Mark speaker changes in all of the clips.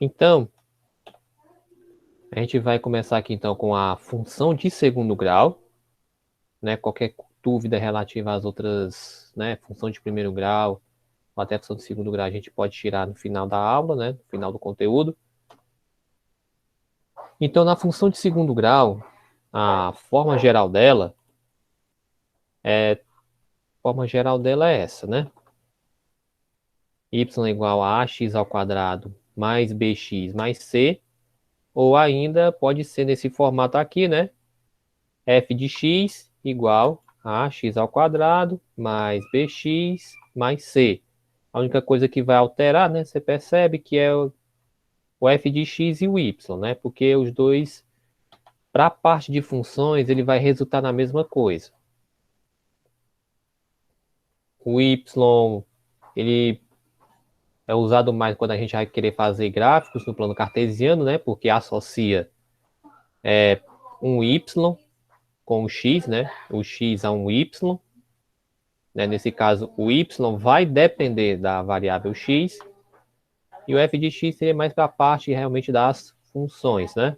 Speaker 1: Então, a gente vai começar aqui então com a função de segundo grau, né? Qualquer dúvida relativa às outras, né? Função de primeiro grau, ou até função de segundo grau, a gente pode tirar no final da aula, né? No final do conteúdo. Então, na função de segundo grau, a forma geral dela é essa, né? Y igual a ax ao quadrado mais bx mais c, ou ainda pode ser nesse formato aqui, né? F de x igual a x ao quadrado mais bx mais c. A única coisa que vai alterar, né? Você percebe que é o f de x e o y, né? Porque os dois, para a parte de funções, ele vai resultar na mesma coisa. O y, ele é usado mais quando a gente vai querer fazer gráficos no plano cartesiano, né? Porque associa um y com o x, né? O x a um y, né? Nesse caso, o y vai depender da variável x e o f de x seria mais para a parte realmente das funções, né?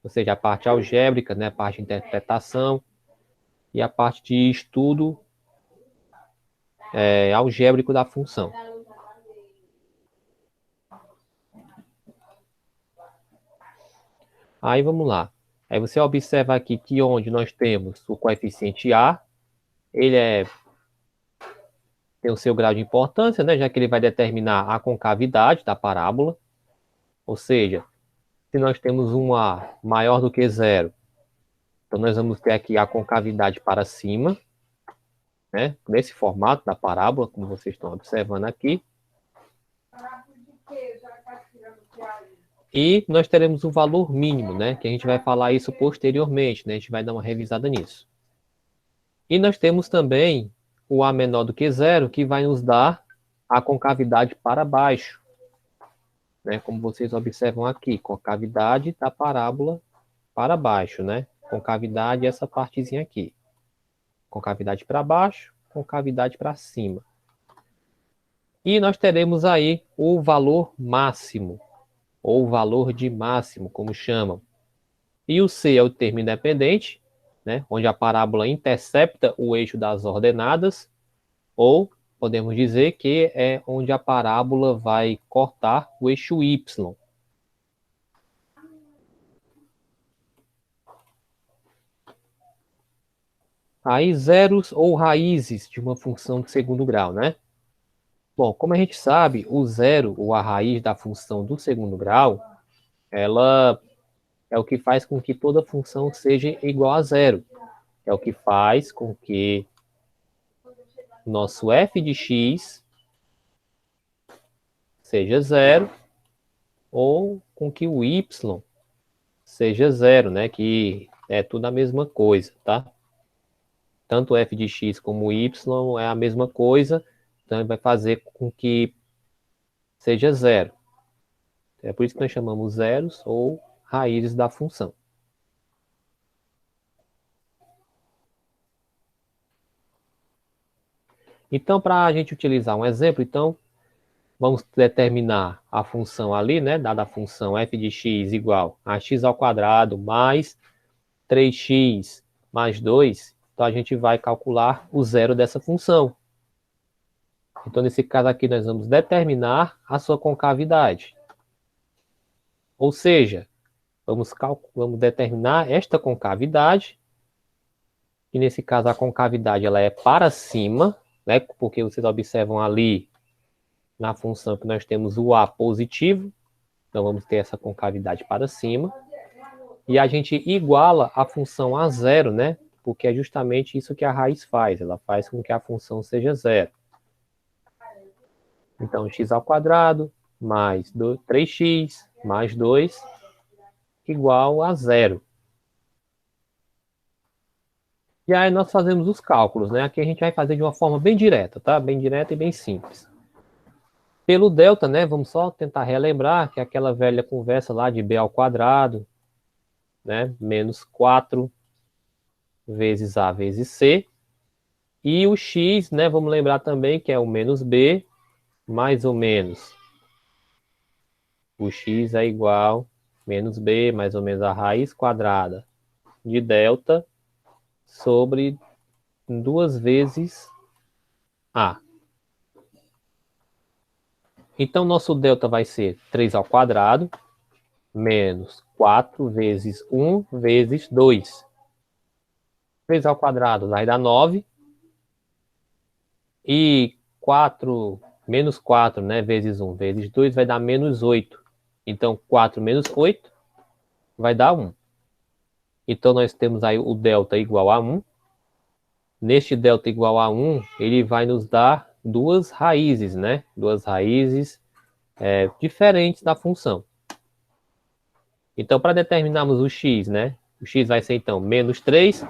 Speaker 1: Ou seja, a parte algébrica, né? A parte de interpretação e a parte de estudo algébrico da função. Aí vamos lá. Aí você observa aqui que onde nós temos o coeficiente A, ele tem o seu grau de importância, né? Já que ele vai determinar a concavidade da parábola. Ou seja, se nós temos um A maior do que zero, então nós vamos ter aqui a concavidade para cima, né? Nesse formato da parábola, como vocês estão observando aqui. E nós teremos o valor mínimo, né? Que a gente vai falar isso posteriormente, né? A gente vai dar uma revisada nisso. E nós temos também o A menor do que zero, que vai nos dar a concavidade para baixo, né? Como vocês observam aqui, concavidade da parábola para baixo, né? Concavidade essa partezinha aqui. Concavidade para baixo, concavidade para cima. E nós teremos aí o valor máximo, ou valor de máximo, como chamam. E o C é o termo independente, né? Onde a parábola intercepta o eixo das ordenadas, ou podemos dizer que é onde a parábola vai cortar o eixo Y. Aí zeros ou raízes de uma função de segundo grau, né? Bom, como a gente sabe, o zero, ou a raiz da função do segundo grau, ela é o que faz com que toda função seja igual a zero. É o que faz com que nosso f de x seja zero, ou com que o y seja zero, né? Que é tudo a mesma coisa, tá? Tanto f de x como y é a mesma coisa, então vai fazer com que seja zero. É por isso que nós chamamos zeros ou raízes da função. Então, para a gente utilizar um exemplo, então, vamos determinar a função ali, né? Dada a função f de x igual a x ao quadrado mais 3x mais 2, então a gente vai calcular o zero dessa função. Então, nesse caso aqui, nós vamos determinar a sua concavidade. Ou seja, vamos determinar esta concavidade, e nesse caso a concavidade ela é para cima, né? Porque vocês observam ali na função que nós temos o A positivo, então vamos ter essa concavidade para cima. E a gente iguala a função a zero, né? Porque é justamente isso que a raiz faz, ela faz com que a função seja zero. Então, x ao quadrado mais 3x mais 2 igual a zero. E aí nós fazemos os cálculos, né? Aqui a gente vai fazer de uma forma bem direta, tá? Bem direta e bem simples. Pelo delta, né? Vamos só tentar relembrar que é aquela velha conversa lá de b ao quadrado, né? Menos 4 vezes a vezes c. E o x, né? Vamos lembrar também que é o menos b, mais ou menos O x é igual a menos b, mais ou menos a raiz quadrada de delta sobre 2 vezes a. Então, nosso delta vai ser 3 ao quadrado menos 4 vezes 1 vezes 2. 3 ao quadrado vai dar 9. E 4, menos 4, né, vezes 1 vezes 2 vai dar menos 8. Então, 4 menos 8 vai dar 1. Então, nós temos aí o delta igual a 1. Neste delta igual a 1, ele vai nos dar duas raízes, né? Duas raízes diferentes da função. Então, para determinarmos o x, né? O x vai ser, então, menos 3,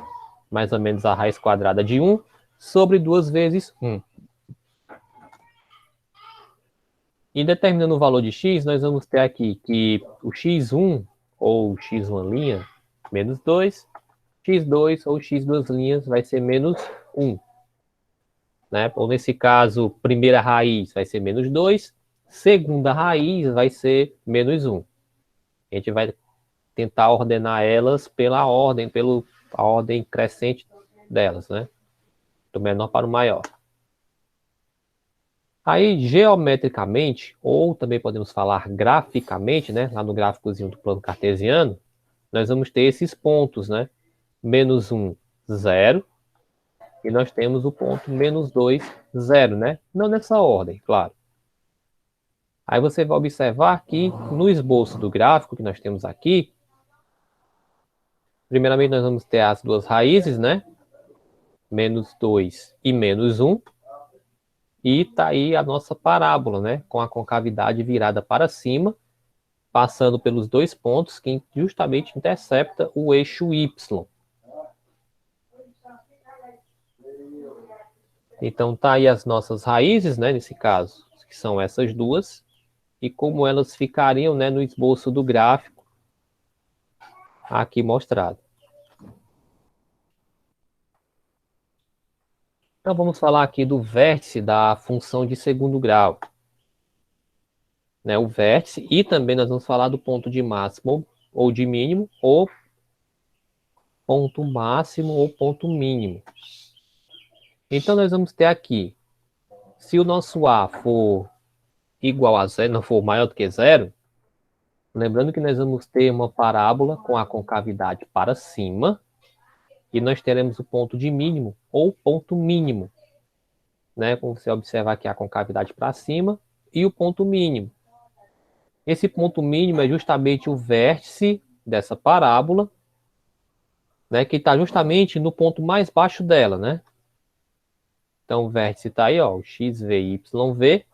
Speaker 1: mais ou menos a raiz quadrada de 1, sobre 2 vezes 1. E determinando o valor de x, nós vamos ter aqui que o x1, ou x1', menos 2, x2, ou x2' vai ser menos 1. Né? Ou nesse caso, primeira raiz vai ser menos 2, segunda raiz vai ser menos 1. A gente vai tentar ordenar elas pela ordem, a ordem crescente delas, né? Do menor para o maior. Aí, geometricamente, ou também podemos falar graficamente, né? Lá no gráficozinho do plano cartesiano, nós vamos ter esses pontos, né? Menos 1, 0. E nós temos o ponto menos 2, 0, né? Não nessa ordem, claro. Aí você vai observar que no esboço do gráfico que nós temos aqui, primeiramente nós vamos ter as duas raízes, né? Menos 2 e menos 1. E tá aí a nossa parábola, né? Com a concavidade virada para cima, passando pelos dois pontos que justamente intercepta o eixo Y. Então tá aí as nossas raízes, né? Nesse caso, que são essas duas. E como elas ficariam, né, no esboço do gráfico aqui mostrado. Então vamos falar aqui do vértice da função de segundo grau. Né, o vértice, e também nós vamos falar do ponto de máximo ou de mínimo, ou ponto máximo ou ponto mínimo. Então nós vamos ter aqui, se o nosso A for igual a zero, não for maior do que zero, lembrando que nós vamos ter uma parábola com a concavidade para cima, e nós teremos o ponto de mínimo ou ponto mínimo. Né, como você observar aqui a concavidade para cima e o ponto mínimo. Esse ponto mínimo é justamente o vértice dessa parábola, né, que está justamente no ponto mais baixo dela, né? Então o vértice está aí, ó, o xv e yv.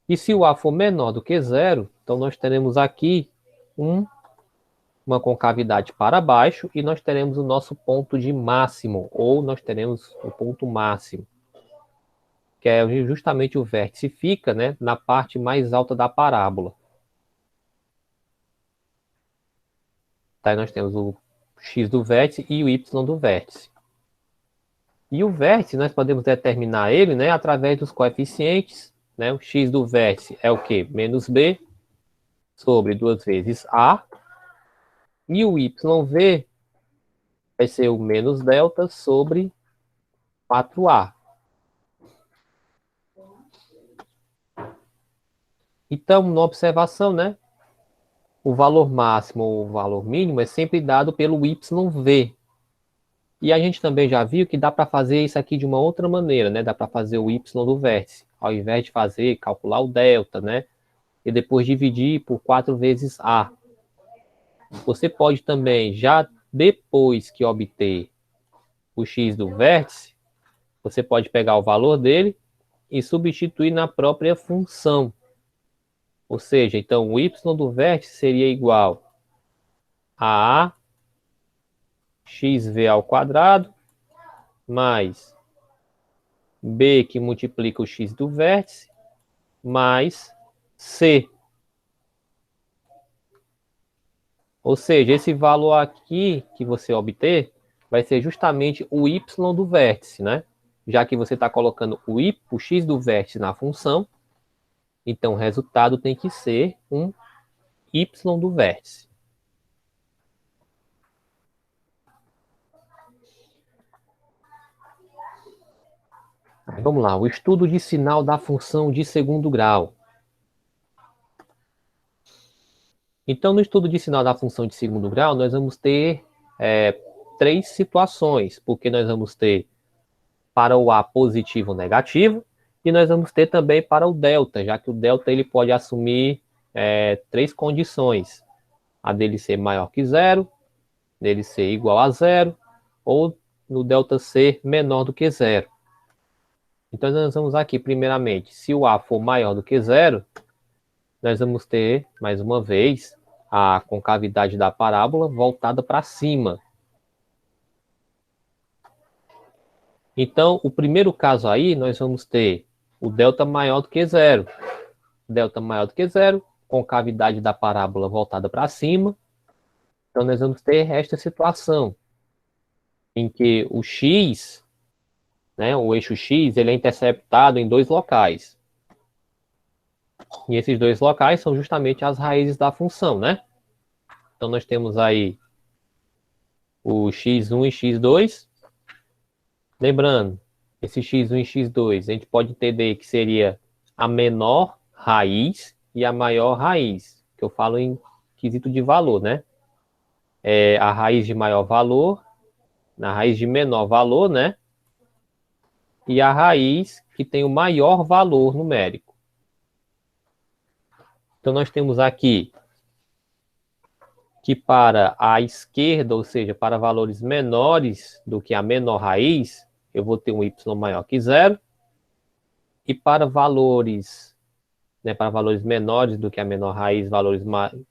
Speaker 1: E se o A for menor do que zero, então nós teremos aqui uma concavidade para baixo e nós teremos o nosso ponto de máximo, ou nós teremos o ponto máximo, que é justamente o vértice fica, né, na parte mais alta da parábola. Tá, nós temos o x do vértice e o y do vértice. E o vértice, nós podemos determinar ele, né, através dos coeficientes. Né? O x do vértice é o quê? Menos b sobre 2 vezes a. E o yv vai ser o menos delta sobre 4a. Então, na observação, né, o valor máximo ou o valor mínimo é sempre dado pelo yv. E a gente também já viu que dá para fazer isso aqui de uma outra maneira, né? Dá para fazer o y do vértice. Ao invés de calcular o delta, né? E depois dividir por 4 vezes a. Você pode também, já depois que obter o x do vértice, você pode pegar o valor dele e substituir na própria função. Ou seja, então o y do vértice seria igual a xv ao quadrado mais b que multiplica o x do vértice mais c. Ou seja, esse valor aqui que você obter vai ser justamente o y do vértice, né? Já que você está colocando o x do vértice na função, Então, o resultado tem que ser um y do vértice. Vamos lá, o estudo de sinal da função de segundo grau. Então, no estudo de sinal da função de segundo grau, nós vamos ter três situações, porque nós vamos ter para o A positivo ou negativo, e nós vamos ter também para o delta, já que o delta ele pode assumir três condições. A dele ser maior que zero, dele ser igual a zero, ou no delta ser menor do que zero. Então, nós vamos aqui, primeiramente, se o A for maior do que zero, nós vamos ter, mais uma vez, a concavidade da parábola voltada para cima. Então, o primeiro caso aí, nós vamos ter o delta maior do que zero. Delta maior do que zero, concavidade da parábola voltada para cima. Então, nós vamos ter esta situação, em que o x, né, o eixo x, ele é interceptado em dois locais. E esses dois locais são justamente as raízes da função, né? Então, nós temos aí o x1 e x2. Lembrando, esse x1 e x2, a gente pode entender que seria a menor raiz e a maior raiz, que eu falo em quesito de valor, né? A raiz de maior valor, na raiz de menor valor, né? E a raiz que tem o maior valor numérico. Então, nós temos aqui que para a esquerda, ou seja, para valores menores do que a menor raiz, eu vou ter um y maior que zero. E para valores, para valores menores do que a menor raiz, valores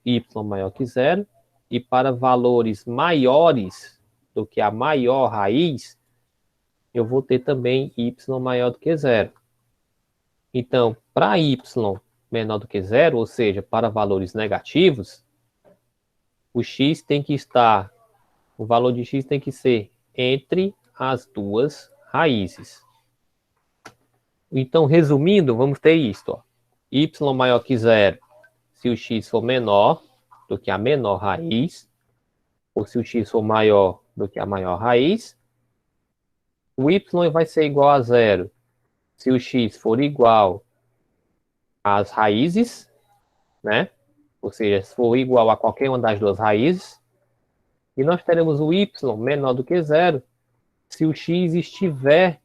Speaker 1: y maior que zero. E para valores maiores do que a maior raiz, eu vou ter também y maior do que zero. Então, para y menor do que zero, ou seja, para valores negativos, o x tem que estar, o valor de x tem que ser entre as duas raízes. Então, resumindo, vamos ter isto. Ó. Y maior que zero, se o x for menor do que a menor raiz, ou se o x for maior do que a maior raiz. O y vai ser igual a zero se o x for igual às raízes, né? Ou seja, se for igual a qualquer uma das duas raízes. E nós teremos o y menor do que zero se o x estiver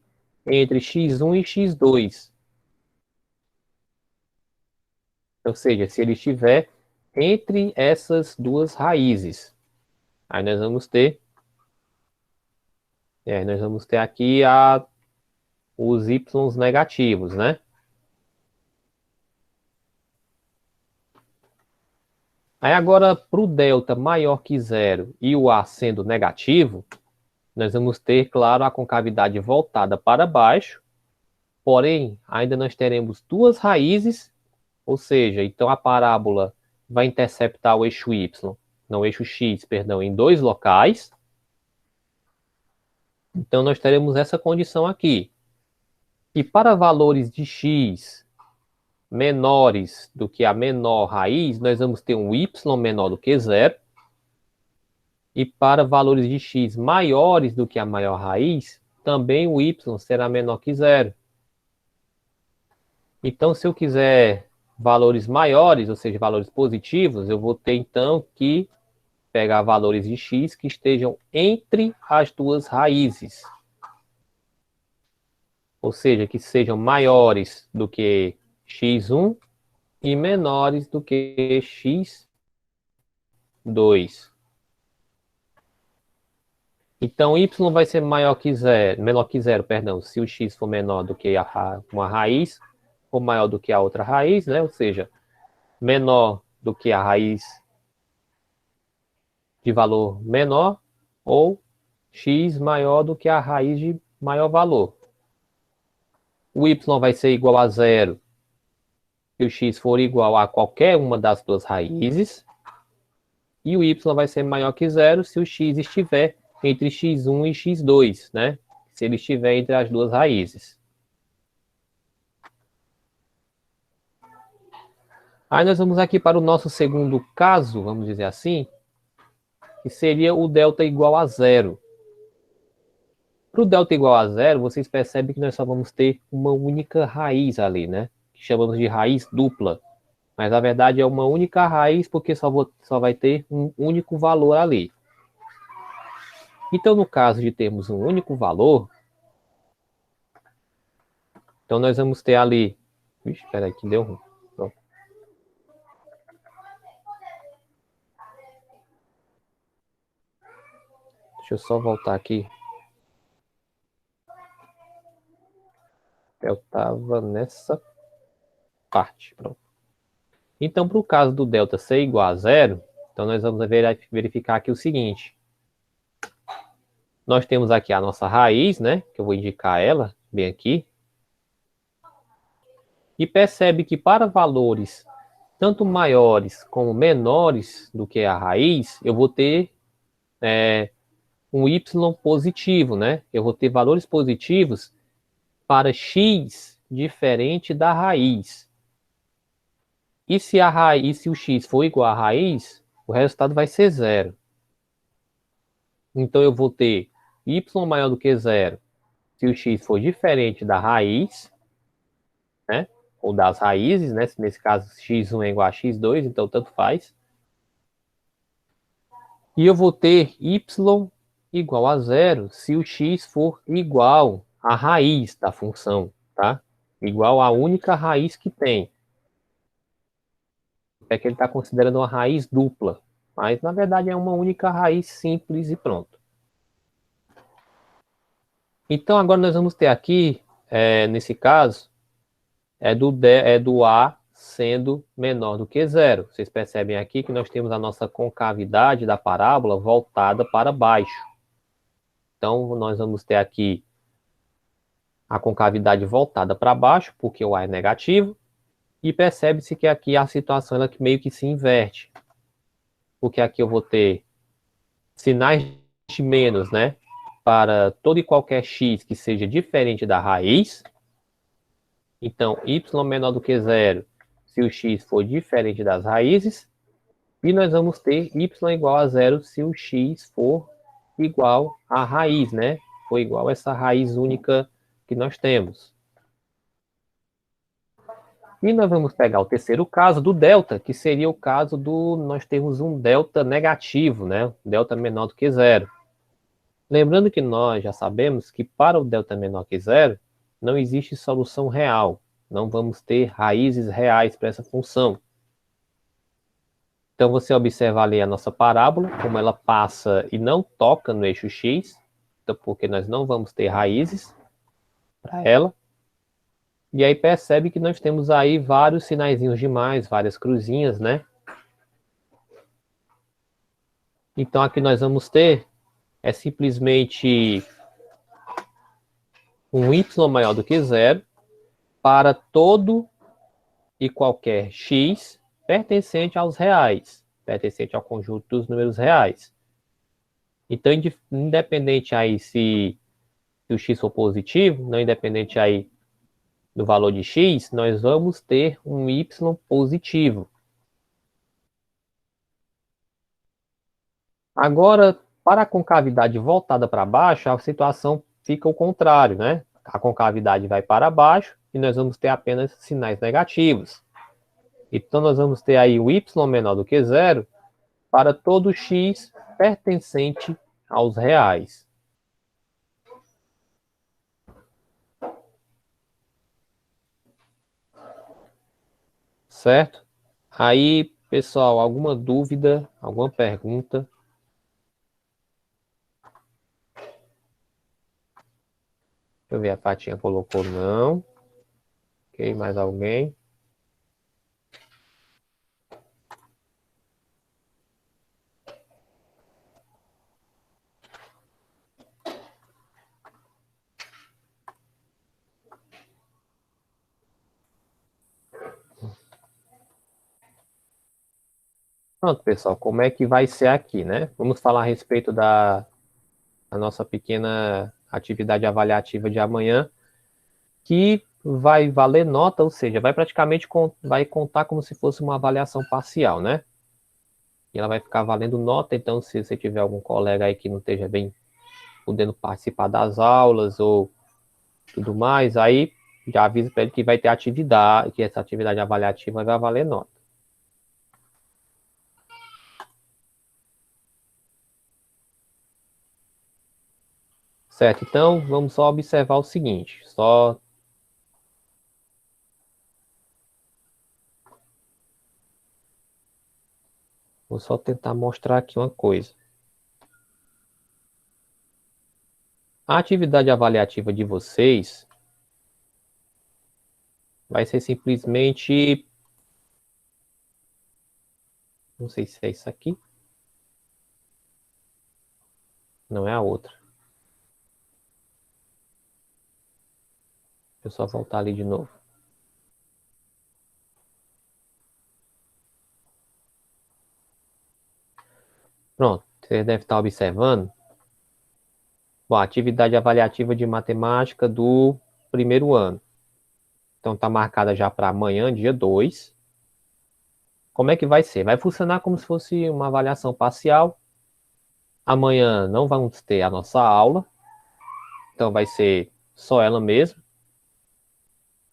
Speaker 1: entre x1 e x2. Ou seja, se ele estiver entre essas duas raízes. Aí nós vamos ter aqui os y negativos, né? Aí agora, para o delta maior que zero e o A sendo negativo, nós vamos ter, claro, a concavidade voltada para baixo, porém, ainda nós teremos duas raízes, ou seja, então a parábola vai interceptar o eixo y, não o eixo x, perdão, em dois locais. Então nós teremos essa condição aqui. E para valores de x menores do que a menor raiz, nós vamos ter um y menor do que zero. E para valores de x maiores do que a maior raiz, também o y será menor que zero. Então, se eu quiser valores maiores, ou seja, valores positivos, eu vou ter então que pegar valores de x que estejam entre as duas raízes. Ou seja, que sejam maiores do que x1 e menores do que x2. Então, y vai ser maior que zero, menor que zero, perdão, se o x for menor do que uma raiz, ou maior do que a outra raiz, né? Ou seja, menor do que a raiz de valor menor, ou x maior do que a raiz de maior valor. O y vai ser igual a zero se o x for igual a qualquer uma das duas raízes, e o y vai ser maior que zero se o x estiver entre x1 e x2, né? Se ele estiver entre as duas raízes. Aí nós vamos aqui para o nosso segundo caso, vamos dizer assim, que seria o delta igual a zero. Para o delta igual a zero, vocês percebem que nós só vamos ter uma única raiz ali, né? Que chamamos de raiz dupla. Mas na verdade é uma única raiz, porque só vai ter um único valor ali. Então, no caso de termos um único valor, então nós vamos ter ali... Vixe, espera aí que deu ruim. Pronto. Deixa eu só voltar aqui. Eu estava nessa parte. Pronto. Então, para o caso do delta ser igual a zero, então nós vamos verificar aqui o seguinte. Nós temos aqui a nossa raiz, né? Que eu vou indicar ela bem aqui. E percebe que para valores tanto maiores como menores do que a raiz, eu vou ter um y positivo, né? Eu vou ter valores positivos para x diferente da raiz. E se o x for igual à raiz, o resultado vai ser zero. Então eu vou ter y maior do que zero se o x for diferente da raiz, né? Ou das raízes, né? Nesse caso, x1 é igual a x2, então tanto faz. E eu vou ter y igual a zero se o x for igual à raiz da função, tá? Igual à única raiz que tem. É que ele está considerando uma raiz dupla, mas na verdade é uma única raiz simples e pronto. Então agora nós vamos ter aqui, nesse caso, do A sendo menor do que zero. Vocês percebem aqui que nós temos a nossa concavidade da parábola voltada para baixo. Então nós vamos ter aqui a concavidade voltada para baixo, porque o A é negativo, e percebe-se que aqui a situação ela meio que se inverte. Porque aqui eu vou ter sinais de menos, né? Para todo e qualquer x que seja diferente da raiz. Então, y menor do que zero, se o x for diferente das raízes. E nós vamos ter y igual a zero se o x for igual à raiz, né? For igual a essa raiz única que nós temos. E nós vamos pegar o terceiro caso do delta, que seria o caso do nós termos um delta negativo, né? Delta menor do que zero. Lembrando que nós já sabemos que para o delta menor que zero, não existe solução real. Não vamos ter raízes reais para essa função. Então, você observa ali a nossa parábola, como ela passa e não toca no eixo x, então, porque nós não vamos ter raízes para ela. E aí percebe que nós temos aí vários sinaizinhos de mais, várias cruzinhas, né? Então aqui nós vamos ter simplesmente um y maior do que zero para todo e qualquer x pertencente aos reais, pertencente ao conjunto dos números reais. Então, independente aí se o x for positivo, não independente aí do valor de x, nós vamos ter um y positivo. Agora, para a concavidade voltada para baixo, a situação fica o contrário, né? A concavidade vai para baixo e nós vamos ter apenas sinais negativos. Então, nós vamos ter aí o y menor do que zero para todo x pertencente aos reais. Certo? Aí, pessoal, alguma dúvida, alguma pergunta? Deixa eu ver, a Patinha colocou não. Ok, mais alguém? Pronto, pessoal, como é que vai ser aqui, né? Vamos falar a respeito da nossa pequena atividade avaliativa de amanhã, que vai valer nota, ou seja, vai praticamente vai contar como se fosse uma avaliação parcial, né? E ela vai ficar valendo nota, então se você tiver algum colega aí que não esteja bem podendo participar das aulas ou tudo mais, aí já avisa para ele que vai ter atividade, que essa atividade avaliativa vai valer nota. Certo, então vamos só observar o seguinte, vou só tentar mostrar aqui uma coisa. A atividade avaliativa de vocês vai ser simplesmente, não sei se é isso aqui, não é a outra. Deixa eu só voltar ali de novo. Pronto, você deve estar observando. Bom, atividade avaliativa de matemática do primeiro ano. Então está marcada já para amanhã, dia 2. Como é que vai ser? Vai funcionar como se fosse uma avaliação parcial. Amanhã não vamos ter a nossa aula, então vai ser só ela mesma.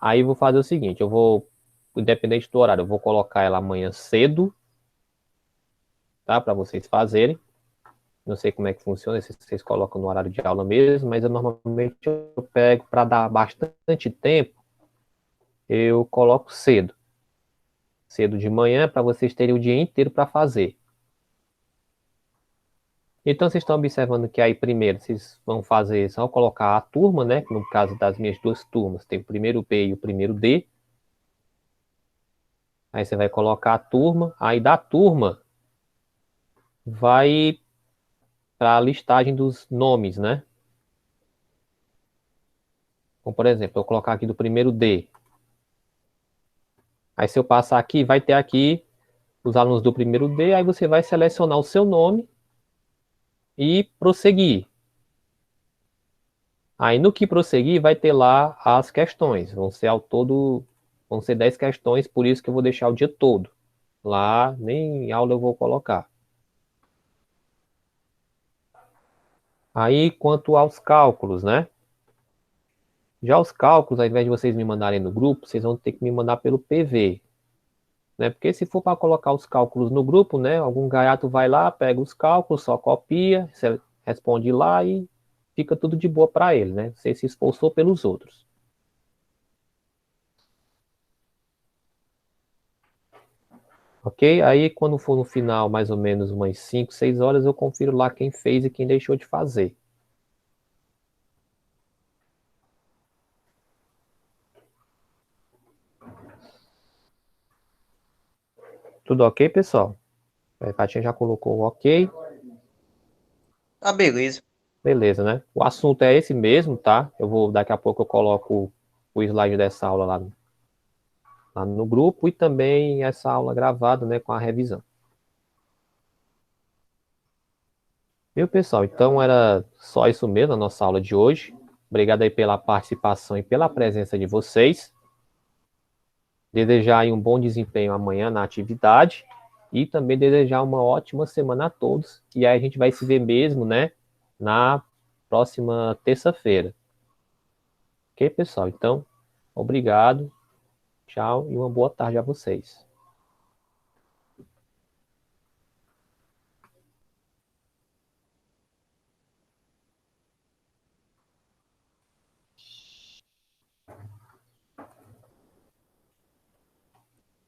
Speaker 1: Aí vou fazer o seguinte, eu vou, independente do horário, eu vou colocar ela amanhã cedo, tá? Para vocês fazerem. Não sei como é que funciona, se vocês colocam no horário de aula mesmo, mas eu normalmente eu pego para dar bastante tempo, eu coloco cedo. Cedo de manhã, para vocês terem o dia inteiro para fazer. Então, vocês estão observando que aí, primeiro, vocês vão fazer, só colocar a turma, né? No caso das minhas duas turmas, tem o primeiro B e o primeiro D. Aí você vai colocar a turma, aí da turma vai para a listagem dos nomes, né? Então, por exemplo, eu vou colocar aqui do primeiro D. Aí se eu passar aqui, vai ter aqui os alunos do primeiro D, aí você vai selecionar o seu nome e prosseguir. Aí no que prosseguir, vai ter lá as questões. Vão ser ao todo, vão ser 10 questões, por isso que eu vou deixar o dia todo. Lá, nem em aula eu vou colocar. Aí, quanto aos cálculos, né? Já os cálculos, ao invés de vocês me mandarem no grupo, vocês vão ter que me mandar pelo PV. Né? Porque se for para colocar os cálculos no grupo, né? Algum gaiato vai lá, pega os cálculos, só copia, você responde lá e fica tudo de boa para ele, né? Você se esforçou pelos outros. Ok? Aí, quando for no final, mais ou menos umas 5, 6 horas, eu confiro lá quem fez e quem deixou de fazer. Tudo ok, pessoal? A Katinha já colocou o ok.
Speaker 2: Ah, beleza.
Speaker 1: Beleza, né? O assunto é esse mesmo, tá? Daqui a pouco eu coloco o slide dessa aula lá no grupo e também essa aula gravada, né, com a revisão. Viu, pessoal? Então era só isso mesmo, a nossa aula de hoje. Obrigado aí pela participação e pela presença de vocês. Desejar aí um bom desempenho amanhã na atividade e também desejar uma ótima semana a todos. E aí a gente vai se ver mesmo, né, na próxima terça-feira. Ok, pessoal? Então, obrigado, tchau e uma boa tarde a vocês.